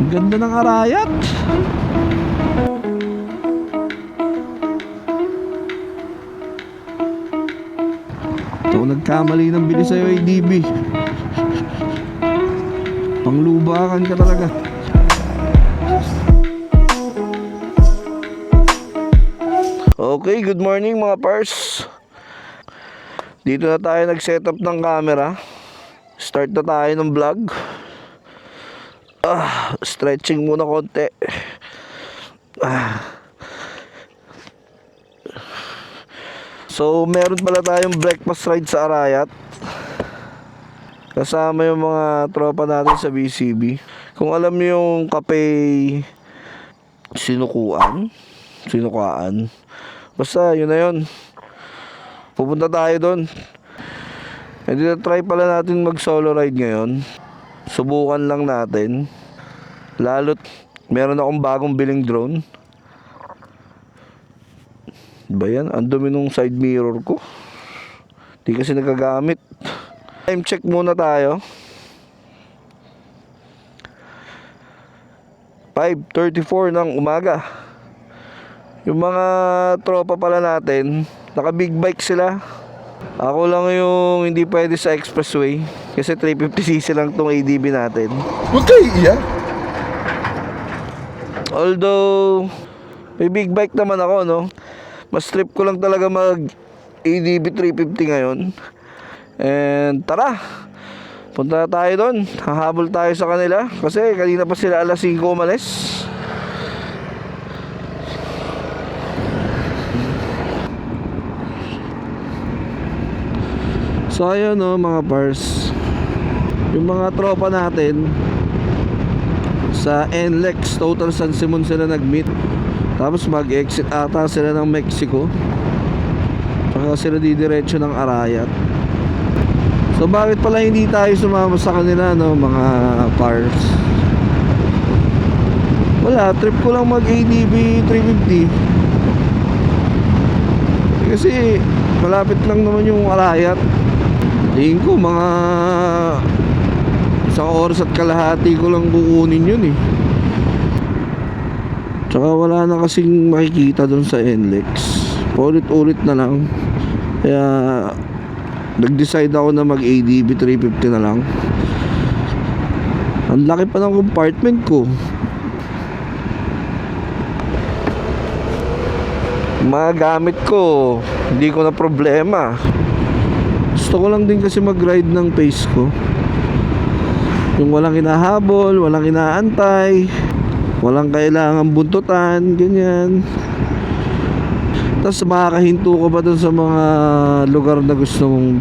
Ang ganda ng Arayat. Ito nagkamali ng bilis sa'yo, ADB. Panglubakan ka talaga. Okay, good morning mga pars. Dito na tayo nag-setup ng camera. Start na tayo ng vlog. Stretching muna konti. So, meron pala tayong breakfast ride sa Arayat. Kasama yung mga tropa natin sa BCB. Kung alam niyo yung kape sinukaan, basta yun na yun. Pupunta tayo doon. Hindi na try pala natin mag solo ride ngayon. Subukan lang natin. Lalo't meron akong bagong biling drone. Ba yan? Ang dumi nung side mirror ko. Di kasi nagagamit. Time check muna tayo. 5:34 ng umaga. Yung mga tropa pala natin, naka big bike sila. Ako lang yung hindi pwede sa expressway kasi 350cc lang tong ADB natin. Huwag kayo iiyak. Although may big bike naman ako, no? Mas trip ko lang talaga mag ADB 350 ngayon. And tara, punta na tayo doon. Hahabol tayo sa kanila kasi kanina pa sila alas 5 umalis. So ayun, no, mga pars, yung mga tropa natin sa NLEX Total San Simon sila nag-meet. Tapos mag-exit ata sila ng Mexico. Saka sila didiretso ng Arayat. So bakit pala hindi tayo sumama sa kanila, no, mga pars? Wala, trip ko lang mag-ADB 350 kasi malapit lang naman yung Arayat. Tingin ko mga isang oras at kalahati ko lang kukunin yun eh. Tsaka wala na kasing makikita doon sa NLEX. Ulit-ulit na lang. Kaya nag-decide ako na mag-ADB 350 na lang. Ang laki pa ng compartment ko. Mga gamit ko, hindi ko na problema. Gusto ko lang din kasi mag-ride ng pace ko. Yung walang hinahabol, walang inaantay, walang kailangan buntutan, ganyan. Tapos makakahinto ko pa dun sa mga lugar na gusto mong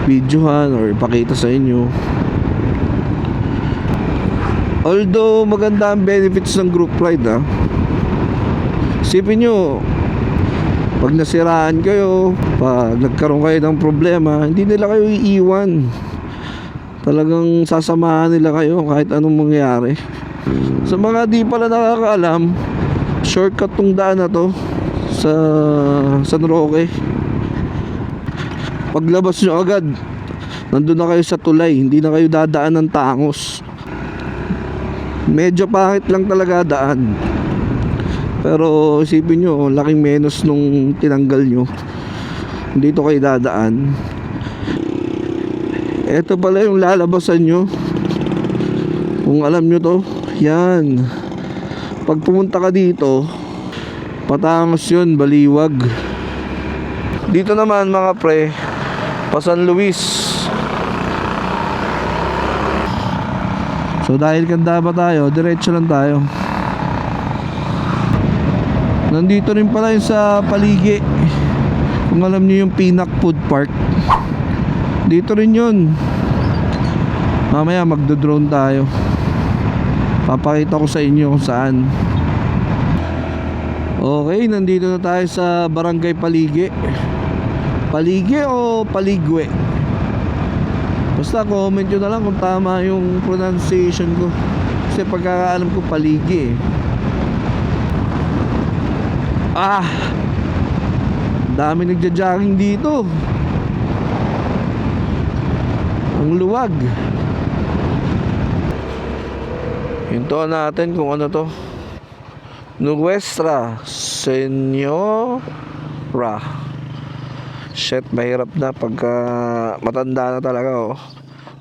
videohan or ipakita sa inyo. Although maganda ang benefits ng group ride, Isipin nyo, pag nasiraan kayo, pag nagkaroon kayo ng problema, hindi nila kayo iiwan. Talagang sasamahan nila kayo kahit anong mangyari. Sa mga di pala nakakaalam, shortcut tong daan na to sa San Roque. Paglabas nyo agad, nandun na kayo sa tulay, hindi na kayo dadaan ng tangos. Medyo pangit lang talaga daan, pero isipin nyo, laking menos nung tinanggal nyo. Dito kayo dadaan. Ito pala yung lalabasan nyo. Kung alam nyo to, yan. Pag pumunta ka dito, patangos yun, Baliwag. Dito naman mga pre, pa San Luis. So dahil ganda pa tayo, diretso lang tayo. Nandito rin pala yung sa Paligi. Kung alam niyo yung Pinak Food Park, dito rin yun. Mamaya magdo-drone tayo. Papakita ko sa inyo kung saan. Okay, nandito na tayo sa Barangay Paligi. Paligi o Paligwe? Basta comment nyo na lang kung tama yung pronunciation ko. Kasi pagkakaalam ko Paligi dami nagja-jogging dito. Ang luwag. Hintuan natin kung ano to. Nuestra Señora. Shit, mahirap na pagka matanda na talaga, oh.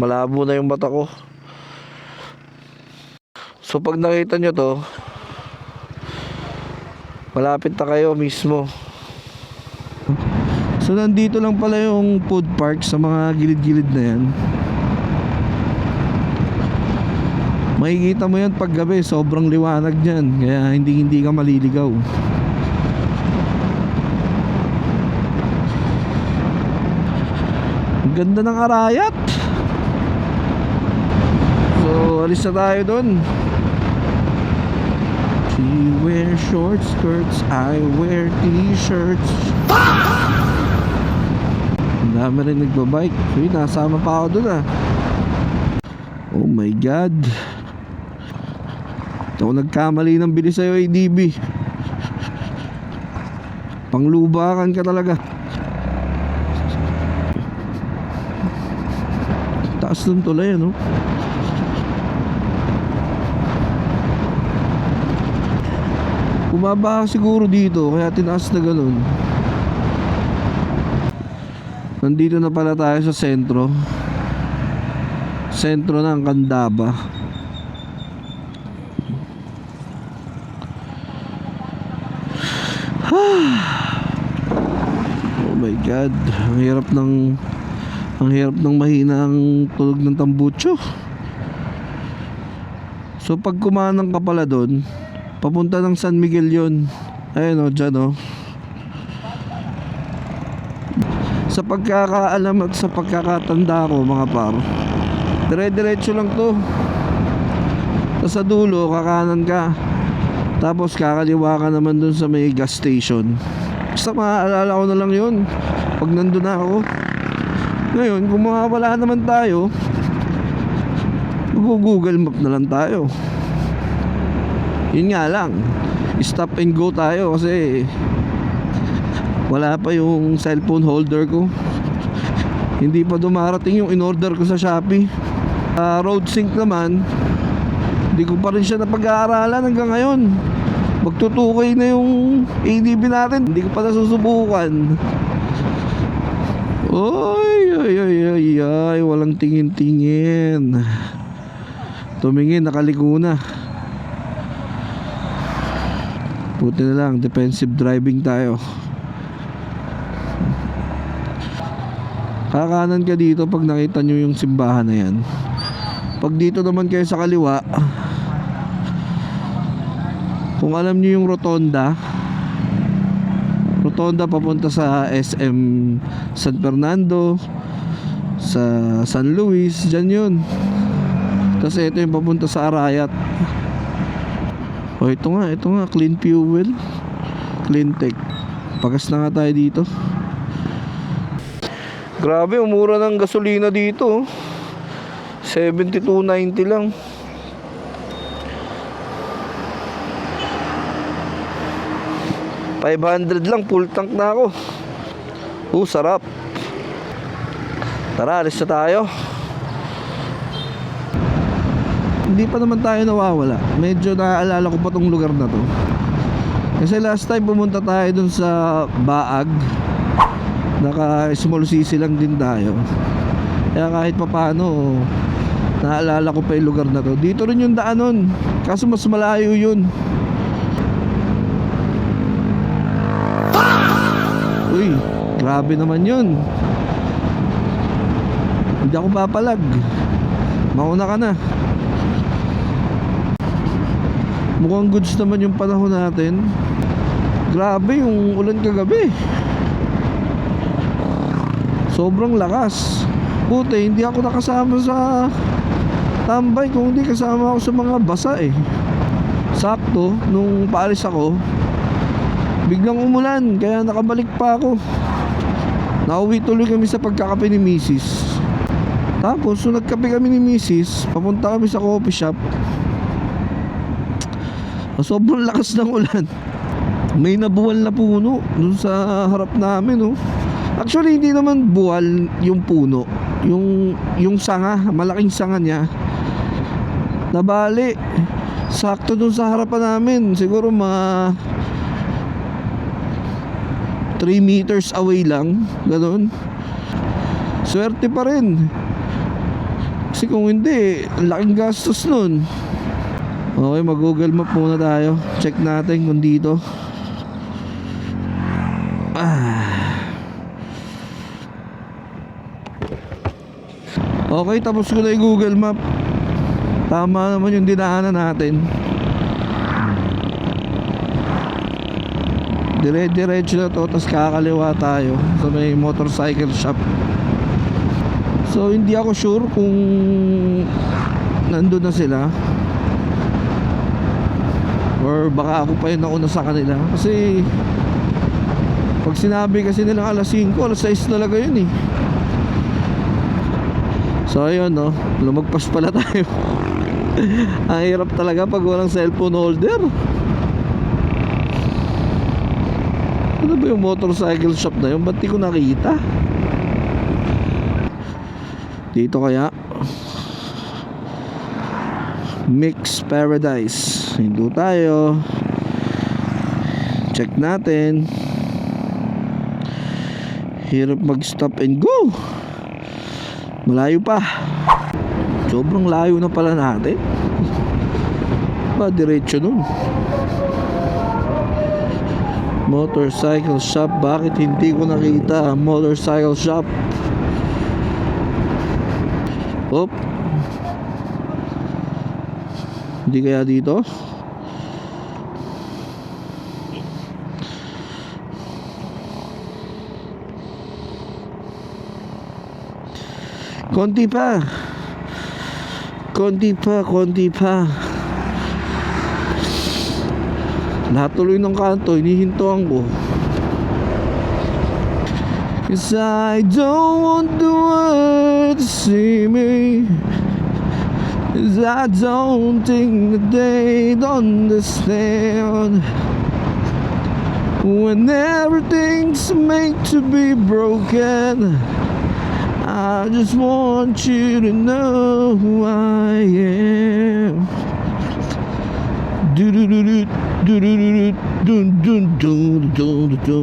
Malabo na yung mata ko. So pag nakita nyo to, malapit na kayo mismo. So nandito lang pala yung food park sa mga gilid-gilid na yan. Makikita mo yan pag gabi, sobrang liwanag dyan. Kaya hindi ka maliligaw. Ang ganda ng Arayat. So alis na tayo dun. She wears short skirts, I wear t-shirts. Ang dami rin nagbabike. Uy, nasama pa ako dun ah. Oh my God. Ako nagkamali ng bilis sa'yo, ADB. Panglubakan ka talaga. Taas ng tulay, ano? Bumaba siguro dito, kaya tinaas na ganun. Nandito na pala tayo sa sentro. Sentro ng Candaba. Oh my God, ang hirap ng mahinang tulog ng tambutso. So pag kumanang ka pala doon, papunta ng San Miguel yun. Ayun o, dyan o. Sa pagkakaalam at sa pagkakatanda ko, mga par, dire-diretso lang to. Tapos sa dulo, kakanan ka. Tapos kakaliwa ka naman dun sa may gas station. Basta maaalala ko na lang yun pag nandun na ako. Ngayon, kung mawawala naman tayo, mag-google map na lang tayo. Yun nga lang, stop and go tayo kasi wala pa yung cellphone holder ko. Hindi pa dumarating yung in-order ko sa Shopee. Road sync naman, hindi ko pa rin siya napag-aaralan hanggang ngayon. Magtutukay na yung ADB natin, hindi ko pa nasusubukan. Ay, walang tingin-tingin. Tumingin, nakaliko na. Buti na lang, defensive driving tayo. Kakanan ka dito pag nakita nyo yung simbahan na yan. Pag dito naman kayo sa kaliwa, kung alam nyo yung rotonda papunta sa SM San Fernando, sa San Luis, dyan yun. Tapos ito yung papunta sa Arayat. O ito nga, clean fuel, clean tech. Pagas na nga tayo dito. Grabe, umura ng gasolina dito. 72.90 lang. $500 lang, full tank na ako. Sarap. Tara, alis na tayo. Hindi pa naman tayo nawawala. Medyo naaalala ko pa tong lugar na to. Kasi last time pumunta tayo dun sa Baag. Naka small CC lang din tayo. Kaya kahit pa paano, naalala ko pa yung lugar na to. Dito rin yung daan nun, kaso mas malayo yun. Uy, grabe naman yun. Hindi ako papalag. Mauna ka na. Mukhang goods naman yung panahon natin. Grabe yung ulan kagabi. Sobrang lakas. Buti hindi ako nakasama sa tambay, kung hindi kasama ako sa mga basa eh. Sakto, nung paalis ako, biglang umulan, kaya nakabalik pa ako. Nauwi tuloy kami sa pagkakape ni Mrs. Tapos, so nagkape kami ni Mrs., papunta kami sa coffee shop. Sobrang lakas ng ulan. May nabuwal na puno dun sa harap namin, no? Actually, hindi naman buwal yung puno. Yung sanga, malaking sanga niya, nabali. Sakto dun sa harapan namin. Siguro mga 3 meters away lang. Ganun. Swerte pa rin. Kasi kung hindi, laking gastos nun. Okay, mag-Google Map muna tayo. Check natin kung dito. Okay, tapos ko na yung Google Map. Tama naman yung dinaanan natin. Dire-diretso na to, tapos kakaliwa tayo sa may motorcycle shop. So hindi ako sure kung nandun na sila or baka ako pa yung nauna sa kanila. Kasi pag sinabi kasi nilang alas 5, alas 6 talaga yun eh. So ayun no, lumagpas pala tayo. Ang hirap talaga pag walang cellphone holder. Ano ba yung motorcycle shop na yun? Ba't di ko nakita? Dito kaya? Mix Paradise. Hinto tayo. Check natin. Hirap mag stop and go. Malayo pa. Sobrang layo na pala natin. Ba, diretso nun. Motorcycle shop. Bakit hindi ko nakita ang motorcycle shop? Hop. Hindi kaya dito? Konti pa. Konti pa. Lahat tuloy ng kanto, hinihintuan ko. 'Cause I don't want the world to see me, 'cause I don't think that they'd understand when everything's made to be broken. I just want you to know who I am. Do do do do do do do do do do do do.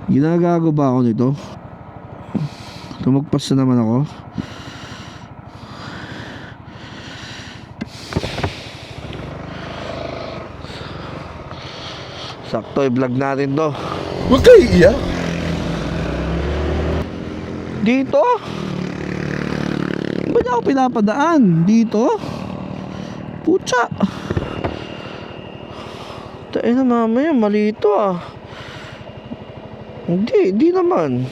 Ginagago ba ako nito? Tumagpas na naman ako. Sakto, i-vlog natin to. Huwag kayo iiyak. Dito? Ba't niya ako pinapadaan? Dito? Putsa. Tayo na mamaya, mali ito ah. Hindi naman.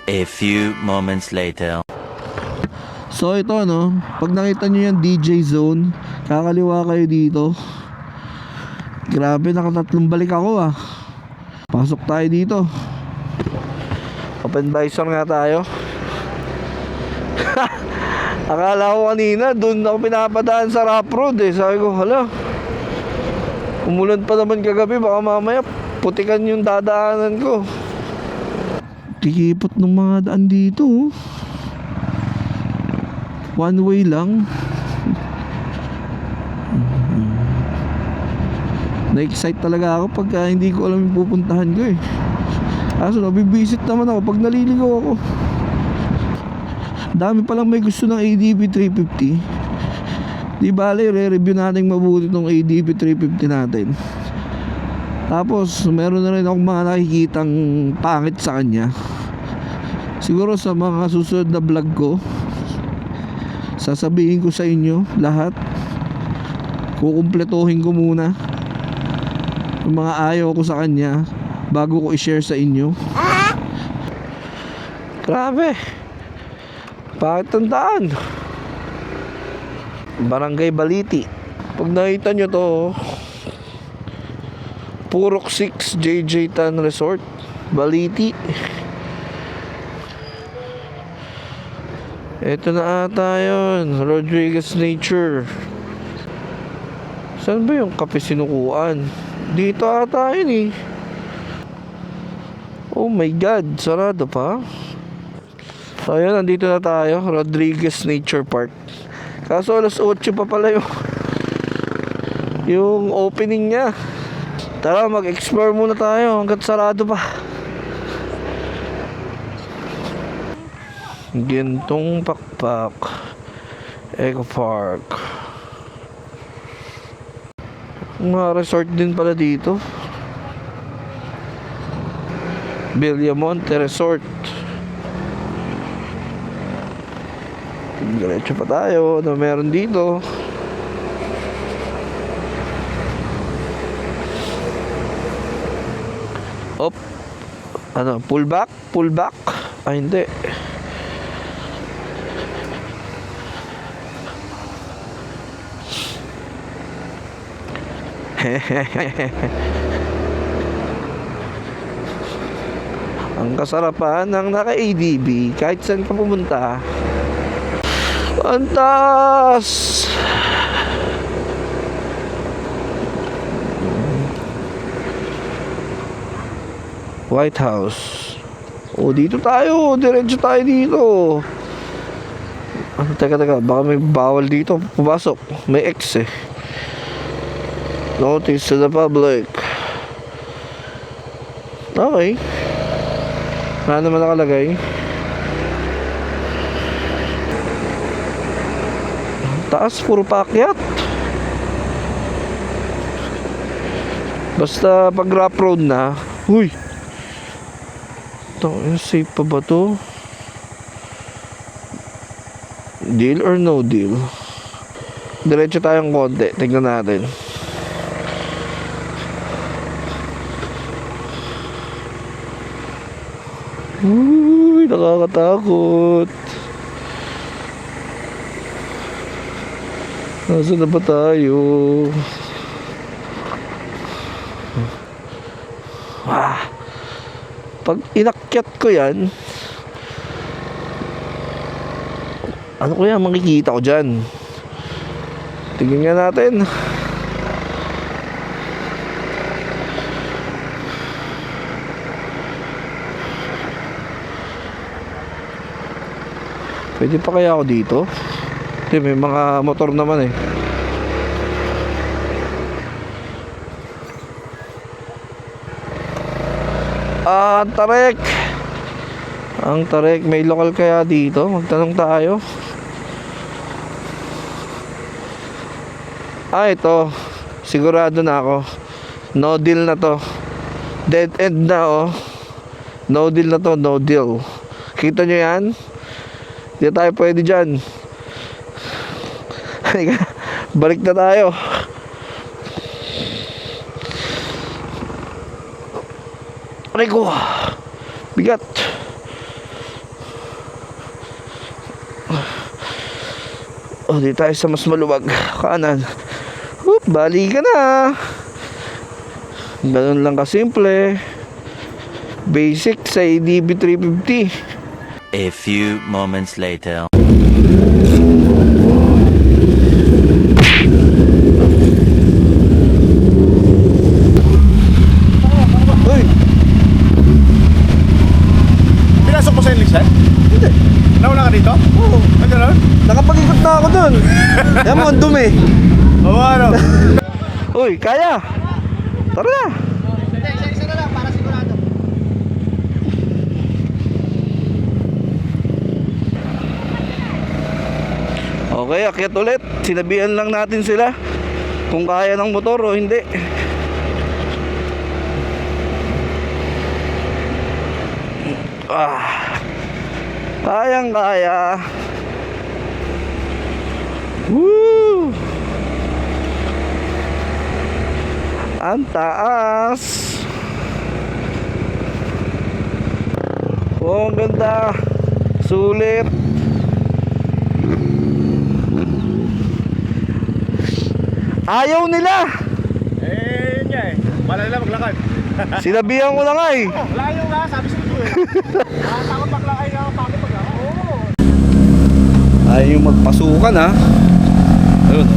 A few moments later. So ito no, pag nakita nyo yung DJ zone, kakaliwa kayo dito. Grabe, nakatatlong balik ako ah. Pasok tayo dito. Open visor nga tayo. Akala ko kanina doon ako pinapadaan sa rough road eh. Sabi ko, hala, umulan pa naman kagabi, baka mamaya putikan yung dadaanan ko. Kikipot ng mga daan dito oh. One way lang. Na-excite talaga ako pagka hindi ko alam yung pupuntahan ko eh. Kaso nabibisit naman ako pag naliligaw ako. Dami palang may gusto ng ADB 350. Di bale, re-review natin mabuti tong ADB 350 natin. Tapos meron na rin akong mga nakikitang pangit sa kanya. Siguro sa mga susunod na vlog ko, sasabihin ko sa inyo lahat. Kukumpletuhin ko muna yung mga ayaw ko sa kanya bago ko i-share sa inyo. Grabe, bakit ang daan? Barangay Baliti. Pag nakita nyo to, Purok 6 JJ Tan Resort, Baliti. Ito na ata yun, Rodriguez Nature. Saan ba yung kape sinukuan? Dito ata yun eh. Oh my God, sarado pa. So ayun, nandito na tayo, Rodriguez Nature Park. Kaso alas 8 pa pala yung opening niya. Tara, mag-explore muna tayo hanggat sarado pa. Gintong Pakpak Eco Park. Mga resort din pala dito. Villamonte Resort. Diretso pa tayo. Ano meron dito? Op. Ano? Pullback? Pullback? Ay, hindi. Ang kasarapan ng naka-ADB kahit saan ka pumunta. Ang taas! White House. O, dito tayo. Diretso tayo dito. Teka. Baka may bawal dito. Pumasok. May X eh. Notice to the public. Okay. Wala naman nakalagay. Taas, puro paakyat. Basta pag rough road na. Uy, ito, safe pa ba to? Deal or no deal? Diretso tayong konti. Tignan natin. Uy, nakakatakot. Nasaan na ba tayo? Pag inakyat ko yan, ano kaya makikita ko dyan? Tingnan nga natin. Pwede pa kaya ako dito? May mga motor naman eh. Tarek. Ang Tarek, may lokal kaya dito? Magtanong tayo. Ito. Sigurado na ako. No deal na to. Dead end na oh. No deal na to, no deal. Kita nyo yan? Hindi tayo pwede dyan. Balik na tayo. Aray ko, bigat. Di tayo sa mas maluwag. Kanan. Bali ka na. Ganun lang kasimple. Basic sa ADB 350. A few moments later. Nauna ka dito? Oo. Ay, gano'n? Nakapag-ikot na ako dun. Yan mo, ang dumi. Oo, ano? Uy, kaya. Tara na. Isa na lang, para sigurado. Okay, akyat ulit. Sinabihan lang natin sila kung kaya ng motor o hindi. Kayang kaya. Woo! Ang taas. Oh, ang ganda. Sulit. Ayaw nila. Yun nga eh. Wala nila maglakad. Sinabihan ko na nga eh. Layo nga, sabi sa ito eh. Takot maglakay nga, pakit pag oo. Ayaw yung magpasukan ha. Ayun.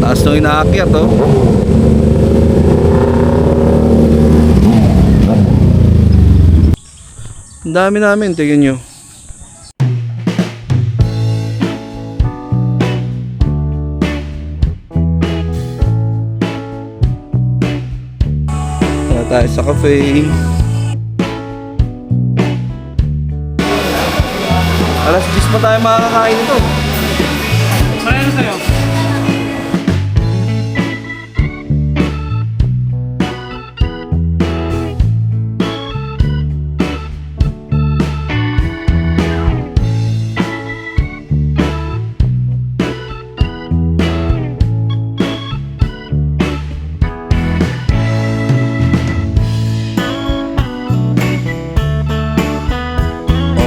Taas nung inaakyat oh. Ang dami namin, tingin nyo. tayo sa cafe. Alas 10 pa tayo makakakain ito. Ano sa'yo?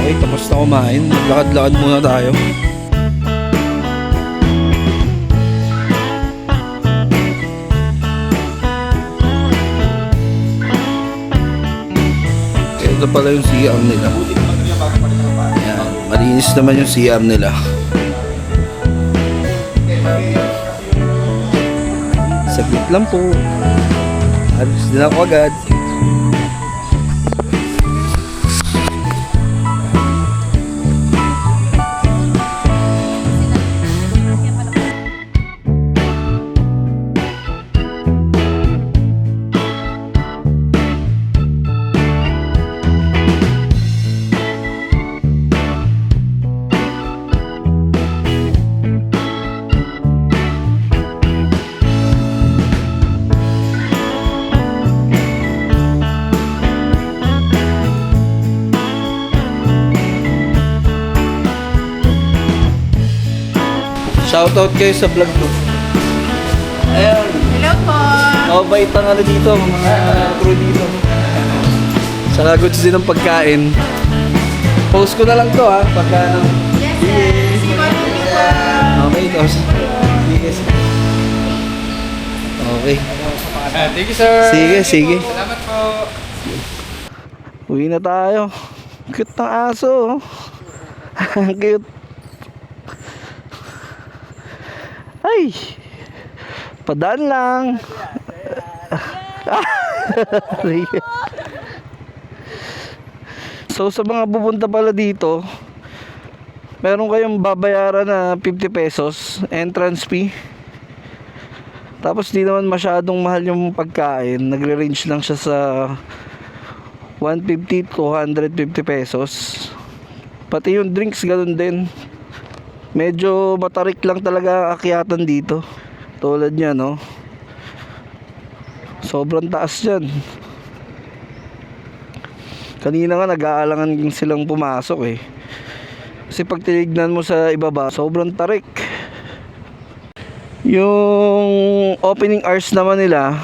Okay, tapos na kumain. Lakad-lakad muna tayo. Ito pala yung CR nila. Ayan, malinis naman yung CR nila. Saglit lang po. Alis din ako agad. Shoutout kayo sa vlog ko. Ayan. Hello po. Mabait ang ano dito, mga crew dito. Saka goods din ng pagkain. Post ko na lang to ha, pagka ano. Yes, sir. Si Bonnie po. Okay, tos. Okay. Thank you, sir. Sige, sige. Salamat po. Uwi na tayo. Cute ng aso. Ang cute. Ay! Padaan lang. So sa mga pupunta pala dito, meron kayong babayaran na 50 pesos entrance fee. Tapos di naman masyadong mahal yung pagkain. Nagre-range lang siya sa 150 to 150 pesos. Pati yung drinks ganun din. Medyo matarik lang talaga ang akyatan dito. Tulad niya, no? Sobrang taas yan. Kanina nga nag-aalangan silang pumasok eh. Kasi pag tinignan mo sa ibaba, sobrang tarik. Yung opening hours naman nila,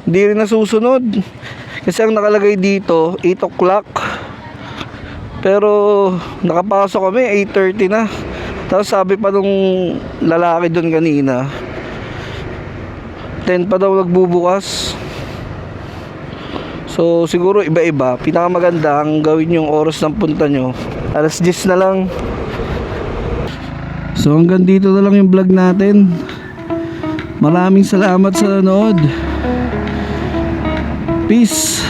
hindi rin nasusunod. Kasi ang nakalagay dito, 8 o'clock. Pero nakapasok kami, 8:30 na. Tapos sabi pa nung lalaki doon kanina, 10 pa daw nagbubukas. So siguro iba-iba. Pinakamaganda ang gawin yung oras ng punta nyo, alas 10 na lang. So hanggang dito na lang yung vlog natin. Maraming salamat sa nanood. Peace.